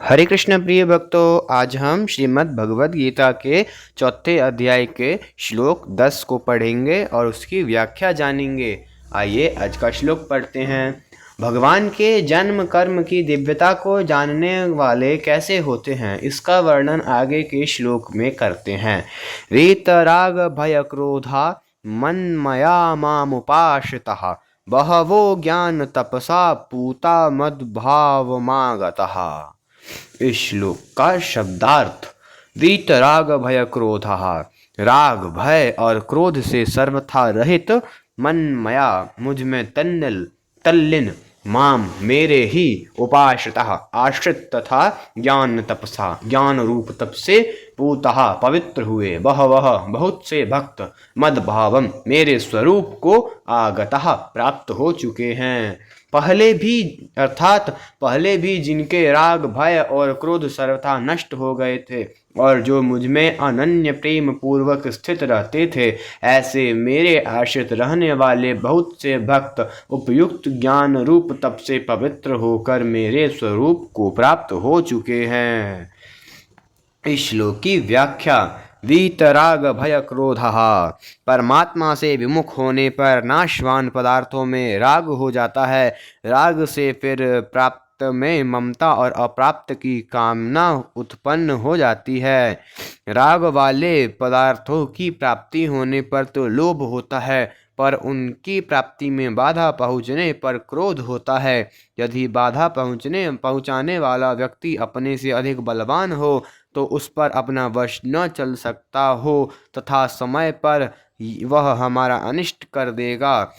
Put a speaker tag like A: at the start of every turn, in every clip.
A: हरे कृष्ण प्रिय भक्तों, आज हम श्रीमद् भगवद गीता के चौथे अध्याय के श्लोक 10 को पढ़ेंगे और उसकी व्याख्या जानेंगे। आइए आज का श्लोक पढ़ते हैं। भगवान के जन्म कर्म की दिव्यता को जानने वाले कैसे होते हैं, इसका वर्णन आगे के श्लोक में करते हैं। वीतराग भय क्रोधा मन्मया मामुपाश्रितः बहवो ज्ञान तपसा पूता मद्भावमागतः। इस श्लोक का शब्दार्थ। वीतराग भय क्रोध, राग भय और क्रोध से सर्वथा रहित, मनमया मुझ में तल्लीन, माम मेरे ही, उपाश्रितः आश्रित तथा ज्ञान तपसा ज्ञान रूप तप से, पूतः पवित्र हुए, बहवः बहुत से भक्त, मद भावम मेरे स्वरूप को, आगतः प्राप्त हो चुके हैं। पहले भी जिनके राग भय और क्रोध सर्वथा नष्ट हो गए थे और जो मुझ में अनन्य प्रेम पूर्वक स्थित रहते थे, ऐसे मेरे आश्रित रहने वाले बहुत से भक्त उपयुक्त ज्ञान रूप तप से पवित्र होकर मेरे स्वरूप को प्राप्त हो चुके हैं। इस श्लोक की व्याख्या। वीतराग भय क्रोध, परमात्मा से विमुख होने पर नाशवान पदार्थों में राग हो जाता है। राग से फिर प्राप्त में ममता और अप्राप्त की कामना उत्पन्न हो जाती है। राग वाले पदार्थों की प्राप्ति होने पर तो लोभ होता है, पर उनकी प्राप्ति में बाधा पहुँचने पर क्रोध होता है। यदि बाधा पहुँचाने वाला व्यक्ति अपने से अधिक बलवान हो तो उस पर अपना वश न चल सकता हो तथा समय पर वह हमारा अनिष्ट कर देगा,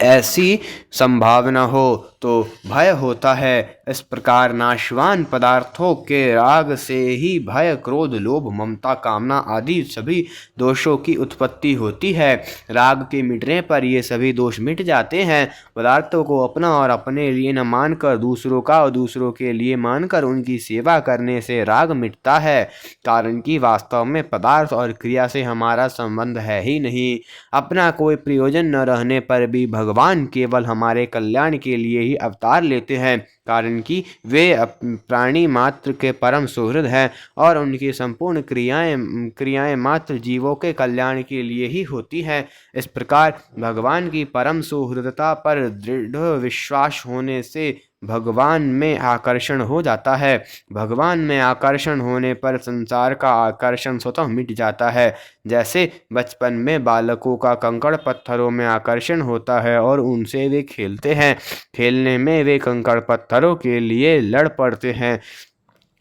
A: ऐसी संभावना हो तो भय होता है। इस प्रकार नाशवान पदार्थों के राग से ही भय, क्रोध, लोभ, ममता, कामना आदि सभी दोषों की उत्पत्ति होती है। राग के मिटने पर ये सभी दोष मिट जाते हैं। पदार्थों को अपना और अपने लिए न मानकर दूसरों का और दूसरों के लिए मानकर उनकी सेवा करने से राग मिटता है, कारण कि वास्तव में पदार्थ और क्रिया से हमारा संबंध है ही नहीं। अपना कोई प्रयोजन न रहने पर भी भगवान केवल हमारे कल्याण के लिए ही अवतार लेते हैं, कारण कि वे प्राणी मात्र के परम सुहृद हैं और उनकी संपूर्ण क्रियाएं मात्र जीवों के कल्याण के लिए ही होती हैं। इस प्रकार भगवान की परम सुहृदता पर दृढ़ विश्वास होने से भगवान में आकर्षण हो जाता है। भगवान में आकर्षण होने पर संसार का आकर्षण स्वतः मिट जाता है। जैसे बचपन में बालकों का कंकड़ पत्थरों में आकर्षण होता है और उनसे वे खेलते हैं। खेलने में वे कंकड़ पत्थरों के लिए लड़ पड़ते हैं।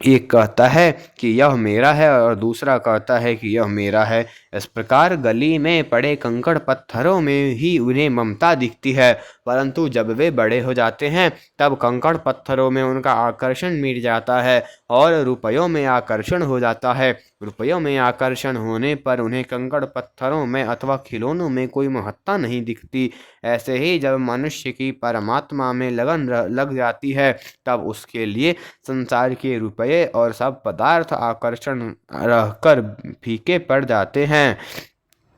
A: एक कहता है कि यह मेरा है और दूसरा कहता है कि यह मेरा है। इस प्रकार गली में पड़े कंकड़ पत्थरों में ही उन्हें ममता दिखती है, परंतु जब वे बड़े हो जाते हैं तब कंकड़ पत्थरों में उनका आकर्षण मिट जाता है और रुपयों में आकर्षण हो जाता है। रुपयों में आकर्षण होने पर उन्हें कंकड़ पत्थरों में अथवा खिलौनों में कोई महत्ता नहीं दिखती। ऐसे ही जब मनुष्य की परमात्मा में लगन लग जाती है तब उसके लिए संसार के रुपये और सब पदार्थ आकर्षण रहकर फीके पड़ जाते हैं।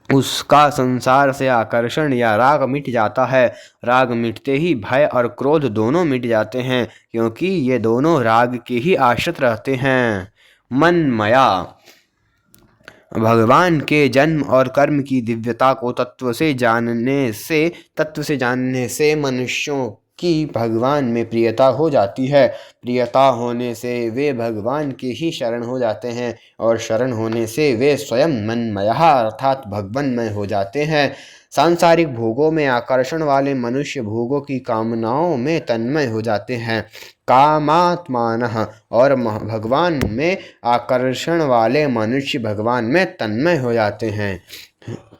A: उसका संसार से आकर्षण या राग मिट जाता है। राग मिटते ही भय और क्रोध दोनों मिट जाते हैं, क्योंकि ये दोनों राग के ही आश्रित रहते हैं। मनमया, भगवान के जन्म और कर्म की दिव्यता को तत्व से जानने से मनुष्यों की भगवान में प्रियता हो जाती है। प्रियता होने से वे भगवान के ही शरण हो जाते हैं और शरण होने से वे स्वयं मनमय अर्थात भगवानमय हो जाते हैं। सांसारिक भोगों में आकर्षण वाले मनुष्य भोगों की कामनाओं में तन्मय हो जाते हैं। कामात्मानः, और भगवान में आकर्षण वाले मनुष्य भगवान में तन्मय हो जाते हैं।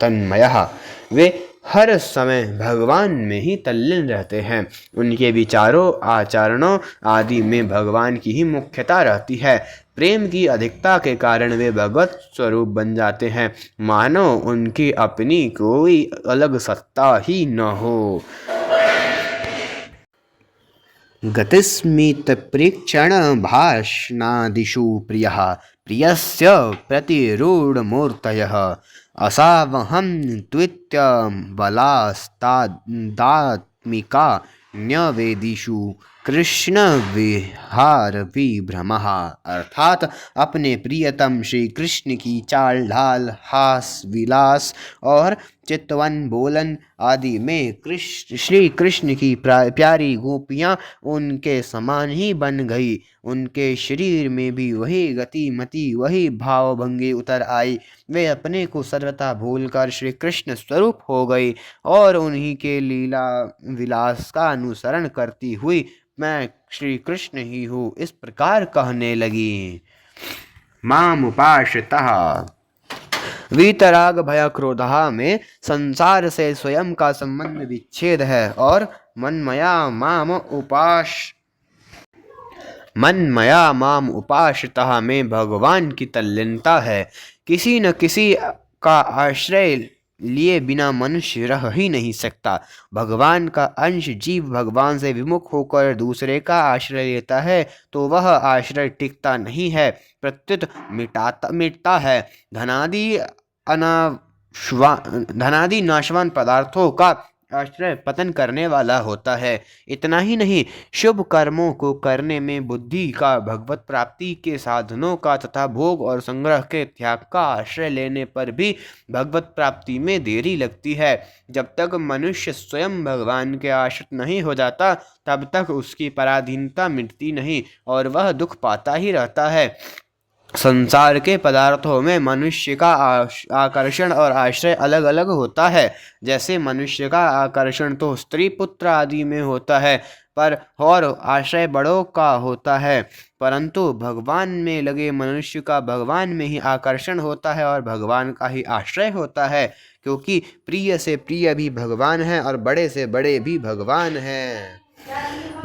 A: तन्मयः, वे हर समय भगवान में ही तल्लीन रहते हैं। उनके विचारों, आचरणों आदि में भगवान की ही मुख्यता रहती है। प्रेम की अधिकता के कारण वे भगवत स्वरूप बन जाते हैं, मानो उनकी अपनी कोई अलग सत्ता ही न हो। गतिस्मितप्रेक्षण भाषणादिषु प्रियः प्रियस्य प्रतिरूढमूर्तयः असावहं त्वित्यबलास्तादात्मिका न्यवेदिषु कृष्ण विहार विभ्रमः अर्थात अपने प्रियतम श्री कृष्ण की चाल ढाल, हास विलास और चितवन बोलन आदि में श्री कृष्ण की प्यारी गोपियाँ उनके समान ही बन गई। उनके शरीर में भी वही गति मति, वही भाव भंगी उतर आई। वे अपने को सर्वथा भूलकर श्री कृष्ण स्वरूप हो गई और उन्हीं के लीला विलास का अनुसरण करती हुई मैं श्री कृष्ण ही हूँ इस प्रकार कहने लगी। मामुपाश्रितः वीतराग भय क्रोधः में संसार से स्वयं का संबंध विच्छेद है और मनमया माम उपाश्रितः में भगवान की तल्लीनता है। किसी न किसी का आश्रय लिए बिना मनुष्य रह ही नहीं सकता। भगवान का अंश जीव भगवान से विमुख होकर दूसरे का आश्रय लेता है तो वह आश्रय टिकता नहीं है, प्रत्युत मिटता है। धनादि नाशवान पदार्थों का आश्रय पतन करने वाला होता है। इतना ही नहीं, शुभ कर्मों को करने में बुद्धि का, भगवत प्राप्ति के साधनों का तथा भोग और संग्रह के त्याग का आश्रय लेने पर भी भगवत प्राप्ति में देरी लगती है। जब तक मनुष्य स्वयं भगवान के आश्रित नहीं हो जाता तब तक उसकी पराधीनता मिटती नहीं और वह दुख पाता ही रहता है। संसार के पदार्थों में मनुष्य का आकर्षण और आश्रय अलग अलग होता है। जैसे मनुष्य का आकर्षण तो स्त्री पुत्र आदि में होता है पर और आश्रय बड़ों का होता है, परंतु भगवान में लगे मनुष्य का भगवान में ही आकर्षण होता है और भगवान का ही आश्रय होता है, क्योंकि प्रिय से प्रिय भी भगवान है और बड़े से बड़े भी भगवान हैं।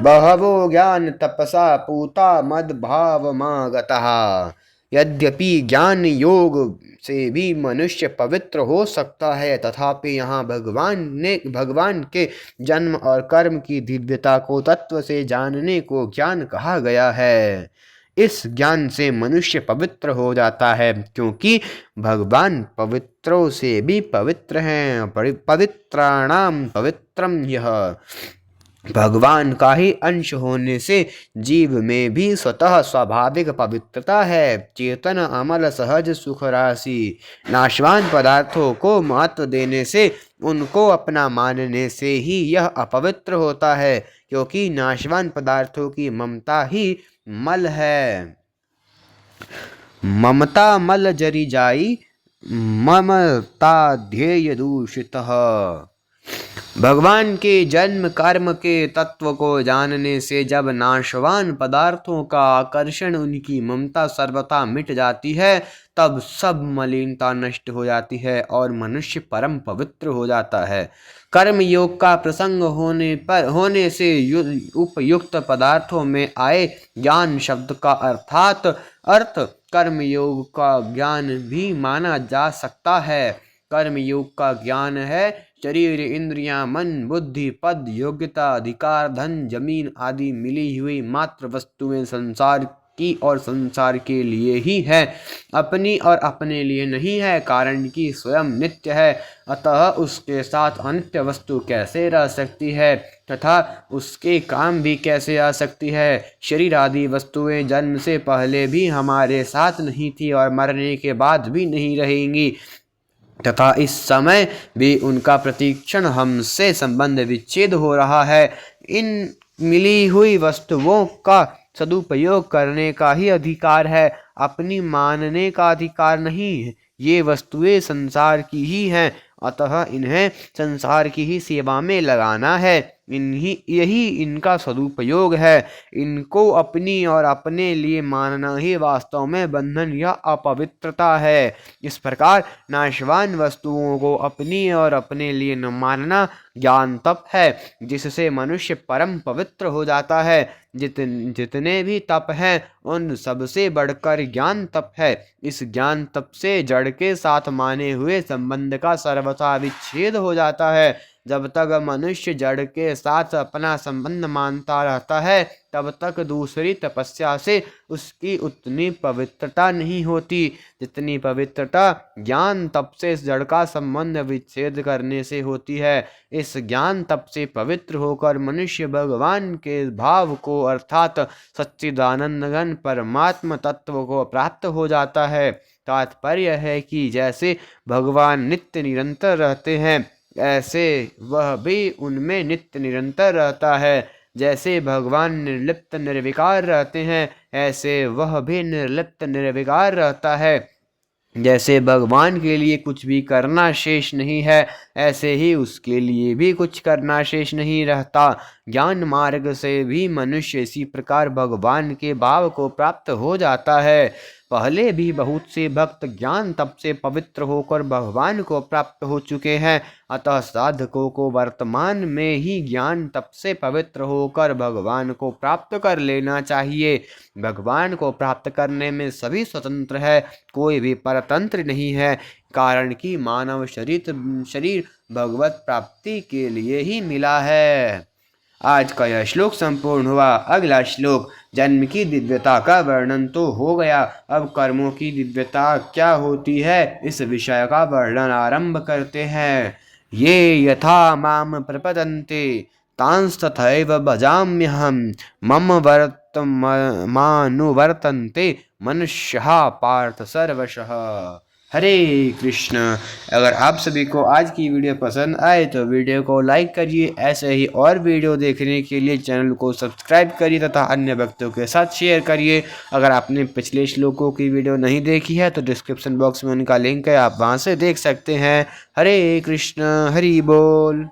A: बहवो ज्ञान तपसा पूता मद भावमागतः। यद्यपि ज्ञान योग से भी मनुष्य पवित्र हो सकता है, तथापि यहाँ भगवान के जन्म और कर्म की दिव्यता को तत्व से जानने को ज्ञान कहा गया है। इस ज्ञान से मनुष्य पवित्र हो जाता है, क्योंकि भगवान पवित्रों से भी पवित्र हैं। पवित्राणाम पवित्रम यह। भगवान का ही अंश होने से जीव में भी स्वतः स्वाभाविक पवित्रता है। चेतन अमल सहज सुख राशि। नाशवान पदार्थों को महत्व देने से, उनको अपना मानने से ही यह अपवित्र होता है, क्योंकि नाशवान पदार्थों की ममता ही मल है। ममता मल जरी जाई, ममता ध्येय दूषितः। भगवान के जन्म कर्म के तत्व को जानने से जब नाशवान पदार्थों का आकर्षण, उनकी ममता सर्वथा मिट जाती है, तब सब मलिनता नष्ट हो जाती है और मनुष्य परम पवित्र हो जाता है। कर्म योग का प्रसंग होने से उपयुक्त पदार्थों में आए ज्ञान शब्द का अर्थ कर्म योग का ज्ञान भी माना जा सकता है। कर्म योग का ज्ञान है शरीर, इंद्रियां, मन, बुद्धि, पद, योग्यता, अधिकार, धन, जमीन आदि मिली हुई मात्र वस्तुएं संसार की और संसार के लिए ही है, अपनी और अपने लिए नहीं है, कारण कि स्वयं नित्य है। अतः उसके साथ अनित्य वस्तु कैसे रह सकती है तथा उसके काम भी कैसे आ सकती है। शरीर आदि वस्तुएं जन्म से पहले भी हमारे साथ नहीं थी और मरने के बाद भी नहीं रहेंगी, तथा इस समय भी उनका प्रतिक्षण हमसे संबंध विच्छेद हो रहा है। इन मिली हुई वस्तुओं का सदुपयोग करने का ही अधिकार है, अपनी मानने का अधिकार नहीं। ये वस्तुएं संसार की ही हैं, अतः इन्हें संसार की ही सेवा में लगाना है। यही इनका सदुपयोग है। इनको अपनी और अपने लिए मानना ही वास्तव में बंधन या अपवित्रता है। इस प्रकार नाशवान वस्तुओं को अपनी और अपने लिए न मानना ज्ञान तप है, जिससे मनुष्य परम पवित्र हो जाता है। जितने भी तप हैं उन सबसे बढ़कर ज्ञान तप है। इस ज्ञान तप से जड़ के साथ माने हुए संबंध का सर्वथा विच्छेद हो जाता है, जब तक मनुष्य जड़ के साथ अपना संबंध मानता रहता है तब तक दूसरी तपस्या से उसकी उतनी पवित्रता नहीं होती जितनी पवित्रता ज्ञान तप से जड़ का संबंध विच्छेद करने से होती है। इस ज्ञान तप से पवित्र होकर मनुष्य भगवान के भाव को अर्थात सच्चिदानंद घन परमात्म तत्व को प्राप्त हो जाता है। तात्पर्य है कि जैसे भगवान नित्य निरंतर रहते हैं ऐसे वह भी उनमें नित्य निरंतर रहता है। जैसे भगवान निर्लिप्त निर्विकार रहते हैं ऐसे वह भी निर्लिप्त निर्विकार रहता है। जैसे भगवान के लिए कुछ भी करना शेष नहीं है ऐसे ही उसके लिए भी कुछ करना शेष नहीं रहता। ज्ञान मार्ग से भी मनुष्य इसी प्रकार भगवान के भाव को प्राप्त हो जाता है। पहले भी बहुत से भक्त ज्ञान तप से पवित्र होकर भगवान को प्राप्त हो चुके हैं, अतः साधकों को वर्तमान में ही ज्ञान तप से पवित्र होकर भगवान को प्राप्त कर लेना चाहिए। भगवान को प्राप्त करने में सभी स्वतंत्र है, कोई भी परतंत्र नहीं है, कारण कि मानव शरीर भगवत प्राप्ति के लिए ही मिला है। आज का यह श्लोक संपूर्ण हुआ। अगला श्लोक जन्म की दिव्यता का वर्णन तो हो गया, अब कर्मों की दिव्यता क्या होती है इस विषय का वर्णन आरंभ करते हैं। ये यथा माम प्रपदन्ते तांस्तथैव भजाम्यहम् मम वर्तमानुवर्तन्ते मनुष्याः पार्थ सर्वशः। हरे कृष्ण। अगर आप सभी को आज की वीडियो पसंद आए तो वीडियो को लाइक करिए, ऐसे ही और वीडियो देखने के लिए चैनल को सब्सक्राइब करिए तथा अन्य भक्तों के साथ शेयर करिए। अगर आपने पिछले श्लोकों की वीडियो नहीं देखी है तो डिस्क्रिप्शन बॉक्स में उनका लिंक है, आप वहां से देख सकते हैं। हरे कृष्ण। हरि बोल।